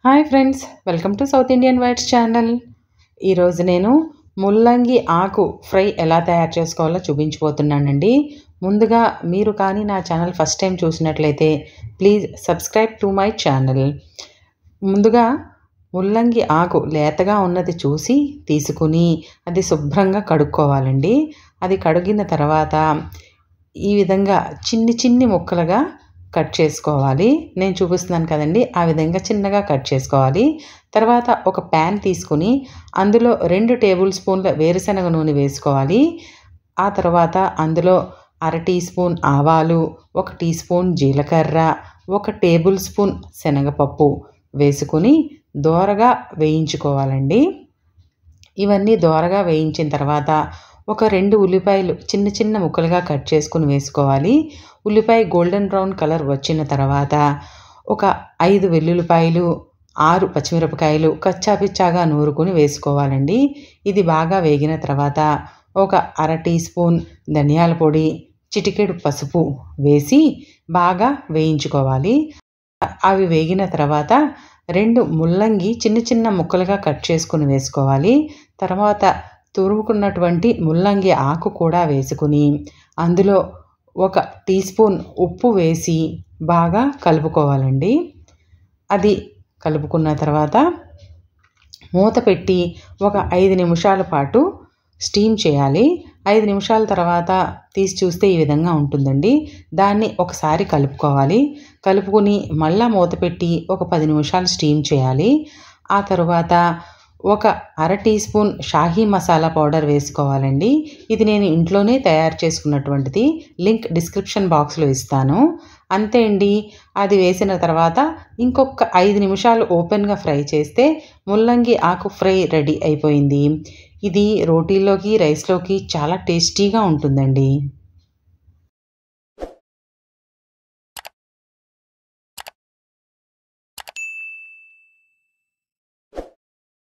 Hi friends, welcome to south Indian whites channel. ఈరోజు నేను ముల్లంగి ఆకు ఫ్రై ఎలా తయారు చేసుకోవాలో చూపించబోతున్నానండి. ముందుగా మీరు కానీ నా ఛానల్ ఫస్ట్ టైం చూసినట్లయితే please subscribe to my channel. ముందుగా ముల్లంగి ఆకు లేతగా ఉన్నది చూసి తీసుకుని అది శుభ్రంగా కడుక్కోవాలండి. అది కడిగిన తర్వాత ఈ విధంగా చిన్ని ముక్కలుగా కట్ చేసుకోవాలి. నేను చూపిస్తున్నాను కదండి, ఆ విధంగా చిన్నగా కట్ చేసుకోవాలి. తర్వాత ఒక ప్యాన్ తీసుకుని అందులో 2 టేబుల్ స్పూన్ల వేరుశనగ నూనె వేసుకోవాలి. ఆ తర్వాత అందులో 1/2 టీ స్పూన్ ఆవాలు, 1 టీ స్పూన్ జీలకర్ర, 1 టేబుల్ స్పూన్ శనగపప్పు వేసుకుని దోరగా వేయించుకోవాలండి. ఇవన్నీ దోరగా వేయించిన తర్వాత ఒక 2 ఉల్లిపాయలు చిన్న ముక్కలుగా కట్ చేసుకుని వేసుకోవాలి. ఉల్లిపాయ గోల్డెన్ బ్రౌన్ కలర్ వచ్చిన తర్వాత ఒక 5 వెల్లుల్లిపాయలు, 6 పచ్చిమిరపకాయలు కచ్చాపిచ్చాగా నూరుకుని వేసుకోవాలండి. ఇది బాగా వేగిన తర్వాత ఒక 1/2 టీ స్పూన్ ధనియాల పొడి, చిటికెడు పసుపు వేసి బాగా వేయించుకోవాలి. అవి వేగిన తర్వాత 2 ముల్లంగి చిన్న ముక్కలుగా కట్ చేసుకుని వేసుకోవాలి. తర్వాత తురుముకున్నటువంటి ముల్లంగి ఆకు కూడా వేసుకుని అందులో 1 టీ స్పూన్ ఉప్పు వేసి బాగా కలుపుకోవాలండి. అది కలుపుకున్న తర్వాత మూత పెట్టి ఒక 5 నిమిషాల పాటు స్టీమ్ చేయాలి. 5 నిమిషాల తర్వాత తీసి చూస్తే ఈ విధంగా ఉంటుందండి. దాన్ని ఒకసారి కలుపుకోవాలి. కలుపుకుని మళ్ళా మూత పెట్టి ఒక 10 నిమిషాలు స్టీమ్ చేయాలి. ఆ తర్వాత ఒక 1/2 teaspoon shahi masala powder వేసుకోవాలండి. ఇది నేను ఇంట్లోనే తయారు చేసుకున్నటువంటిది. లింక్ డిస్క్రిప్షన్ బాక్స్లో ఇస్తాను. అంతే అండి. అది వేసిన తర్వాత ఇంకొక 5 నిమిషాలు ఓపెన్గా ఫ్రై చేస్తే ముల్లంగి ఆకు ఫ్రై రెడీ అయిపోయింది. ఇది రోటీల్లోకి, రైస్లోకి చాలా టేస్టీగా ఉంటుందండి.